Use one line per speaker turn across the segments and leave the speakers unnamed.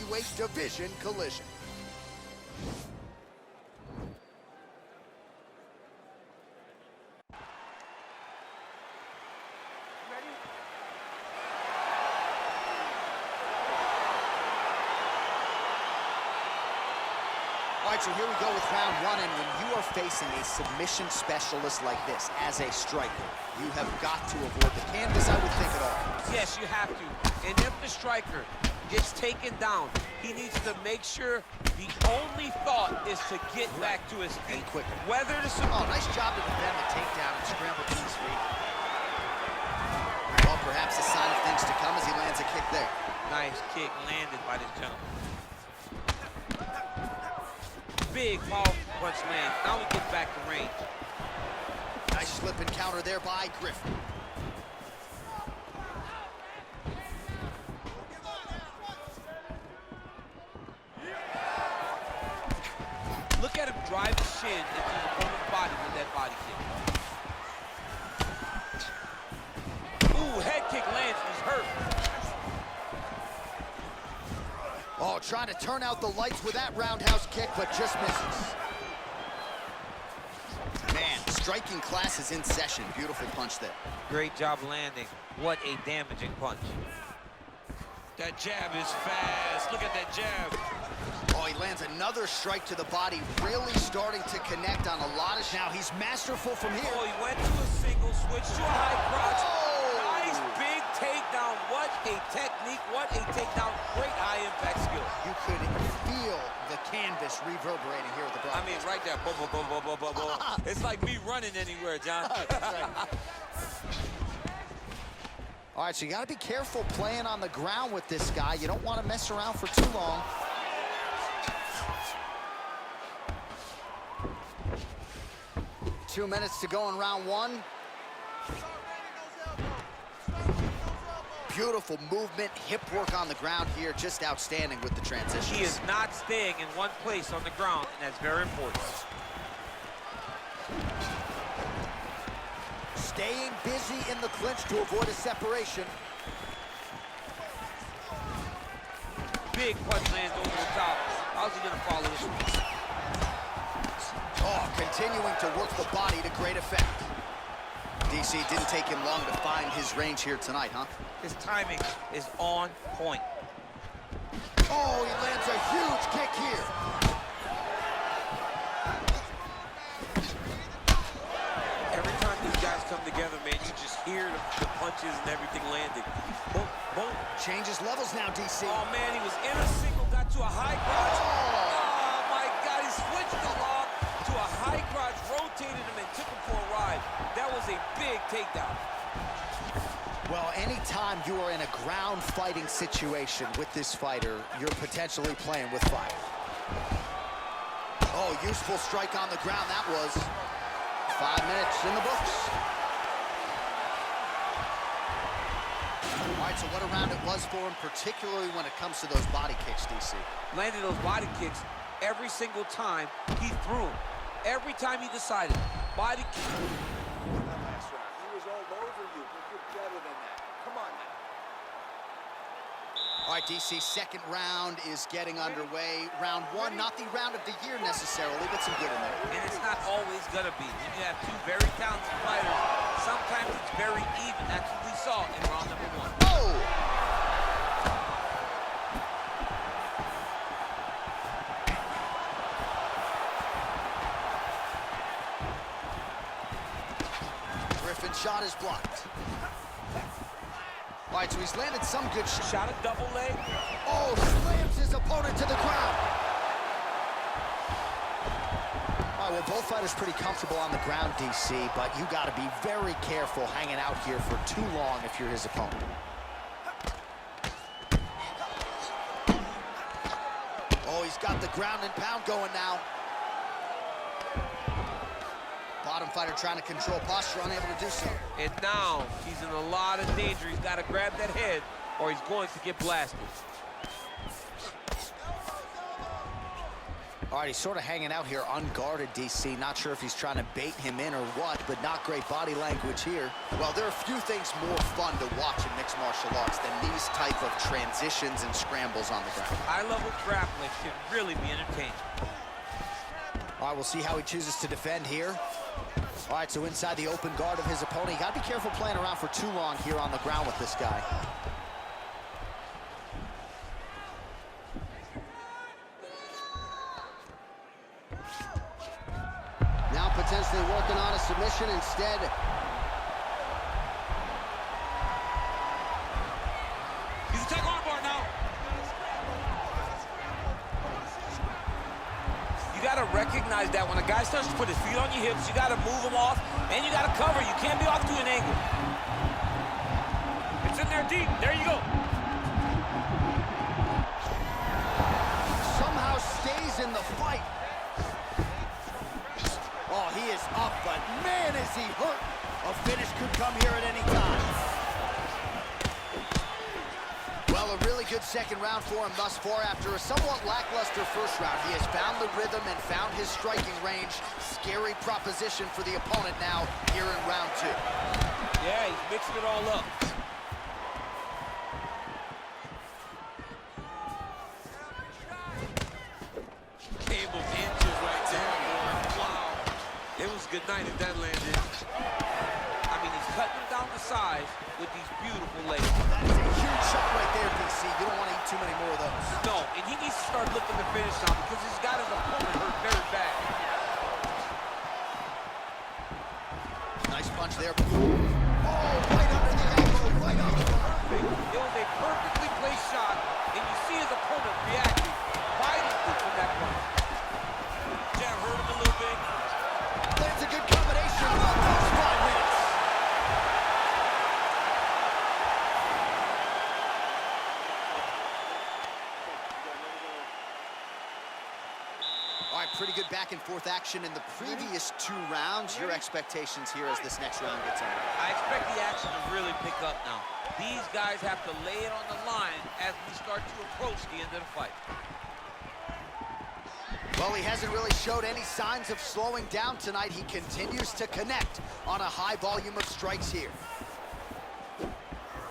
heavyweight division collision. All right, so here we go with round one, and when you are facing a submission specialist like this as a striker, you have got to avoid the canvas, I would think, at all.
Yes, you have to. And if the striker gets taken down, he needs to make sure the only thought is to get back to his feet.
And quicker.
Whether to...
Oh, nice job to defend the takedown and scramble to his feet. Well, perhaps a sign of things to come as he lands a kick there.
Nice kick landed by this gentleman. Big, powerful punch land. Now we get back to range.
Nice slip and counter there by Griffin.
Look at him drive the shin into his opponent's body with that body kick. Ooh, head kick lands, he's hurt.
Oh, trying to turn out the lights with that roundhouse kick, but just misses. Man, striking class is in session. Beautiful punch there.
Great job landing. What a damaging punch. That jab is fast. Look at that jab.
Oh, he lands another strike to the body, really starting to connect on a lot of... Now, he's masterful from here.
Oh, he went to a single, switch to a high crotch.
Oh!
Nice big takedown. What a technique. What a takedown. Great high-impact skill.
You could feel the canvas reverberating here at the broadcast.
I mean, right there. Boom, boom, boom, boom, boom, boom, boom. It's like me running anywhere, John.
That's right. All right, so you got to be careful playing on the ground with this guy. You don't want to mess around for too long. Two minutes to go in round one. Beautiful movement, hip work on the ground here, just outstanding with the transition.
He is not staying in one place on the ground, and that's very important.
Staying busy in the clinch to avoid a separation.
Big punch lands over the top. How's he gonna follow this one?
Oh, continuing to work the body to great effect. DC, didn't take him long to find his range here tonight, huh?
His timing is on point.
Oh, he lands a huge kick here.
Every time these guys come together, man, you just hear the punches and everything landing. Boom, boom.
Changes levels now, DC.
Oh, man, he was in a single, got to a high crotch. Oh, my God, he switched the lock to a high crotch, rotated him, and took him for a ride. That was a big takedown.
Well, anytime you are in a ground fighting situation with this fighter, you're potentially playing with fire. Oh, useful strike on the ground that was. 5 minutes in the books. All right, so what a round it was for him, particularly when it comes to those body kicks, DC.
Landed those body kicks every single time he threw them. Every time he decided, body kick.
Last round, he was all over you, but you're better than that. Come on now.
All right, DC, second round is getting underway. Round one, not the round of the year necessarily, but some good in there.
And it's not always gonna be. When you have two very talented fighters, sometimes it's very even. That's what we saw in round number one.
Oh! Griffin shot is blocked. All right, so he's landed some good shots.
Shot a double leg.
Oh, slams his opponent to the ground. All right, well, both fighters pretty comfortable on the ground, DC, but you got to be very careful hanging out here for too long if you're his opponent. Oh, he's got the ground and pound going now. Bottom fighter trying to control posture, unable to do so.
And now he's in a lot of danger. He's got to grab that head or he's going to get blasted.
All right, he's sort of hanging out here unguarded, DC. Not sure if he's trying to bait him in or what, but not great body language here. Well, there are a few things more fun to watch in mixed martial arts than these type of transitions and scrambles on the ground.
High-level grappling can really be entertaining.
All right, we'll see how he chooses to defend here. All right, so inside the open guard of his opponent. You got to be careful playing around for too long here on the ground with this guy. Now potentially working on a submission instead.
He's a tech armbar now. You got to recognize that when a guy starts to put his feet on your hips, you got to move him off, and you got to cover. You can't be off to an angle. It's in there deep. There you go.
Somehow stays in the fight. Oh, he is up, but man, is he hurt. A finish could come here at any time. Well, a really good second round for him thus far. After a somewhat lackluster first round, he has found the rhythm and found his striking range. Scary proposition for the opponent now here in round two.
Yeah, he's mixing it all up. Cable inches right there. Wow. It was a good night if that landed. I mean, he's cutting him down to size with these beautiful legs.
That is a huge shot right there, DC. You don't want to eat too many more of those.
No, and he needs to start looking to finish now because he's got his opponent hurt very bad.
Nice punch there. Oh, right under the elbow, right on the line.
It was a perfectly placed shot, and you see his opponent reacting violently from that punch. Jab hurt him a little bit.
That's a good combination. That's 5 minutes. All right, pretty good back and forth action in the previous 2 rounds. Your expectations here as this next round gets underway?
I expect the action to really pick up now. These guys have to lay it on the line as we start to approach the end of the fight.
Well, he hasn't really showed any signs of slowing down tonight. He continues to connect on a high volume of strikes here.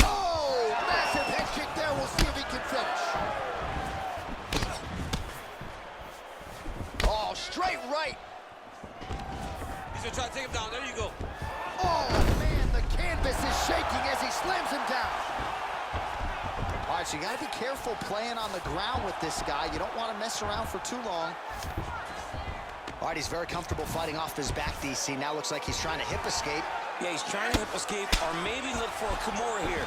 Oh, massive head kick there. We'll see if he can finish. Oh, straight right.
He's gonna try to take him down. There you go.
Oh, man, the canvas is shaking as he slams him down. All right, so you got to be careful playing on the ground with this guy. You don't want to mess around for too long. All right, he's very comfortable fighting off his back, DC. Now looks like he's trying to hip escape.
Yeah, he's trying to hip escape or maybe look for a Kimura here.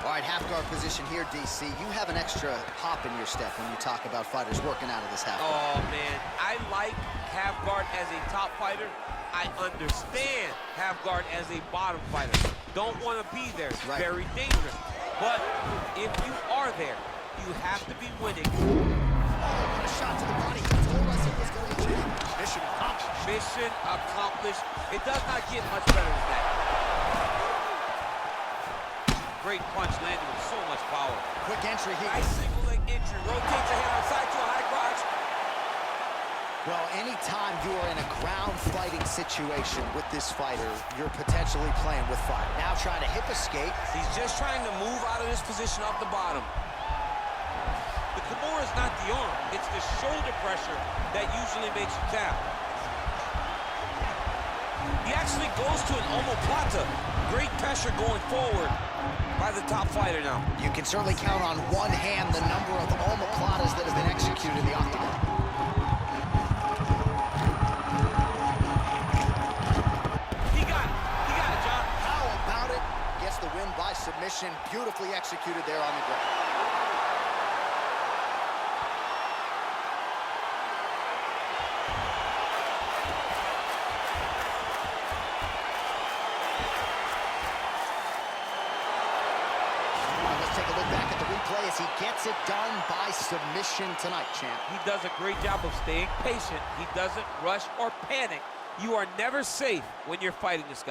All right, half guard position here, DC. You have an extra hop in your step when you talk about fighters working out of this half guard.
Oh, man, I like half guard as a top fighter. I understand half guard as a bottom fighter. Don't want to be there. It's very dangerous. But if you are there, you have to be winning.
Oh, what a shot to the body. He told us it was going to be mission accomplished.
Mission accomplished. It does not get much better than that. Great punch landed with so much power.
Quick entry here.
Nice single leg entry. Rotates the hand outside to a high crotch.
Well, anytime you are in a ground fighting situation with this fighter, you're potentially playing with fire. Now trying to hip escape.
He's just trying to move out of this position off the bottom. The Kimura is not the arm. It's the shoulder pressure that usually makes you tap. He actually goes to an omoplata. Great pressure going forward by the top fighter now.
You can certainly count on one hand the number of omoplatas that have been executed in the octagon. By submission, beautifully executed there on the ground. Let's take a look back at the replay as he gets it done by submission tonight, champ.
He does a great job of staying patient. He doesn't rush or panic. You are never safe when you're fighting this guy.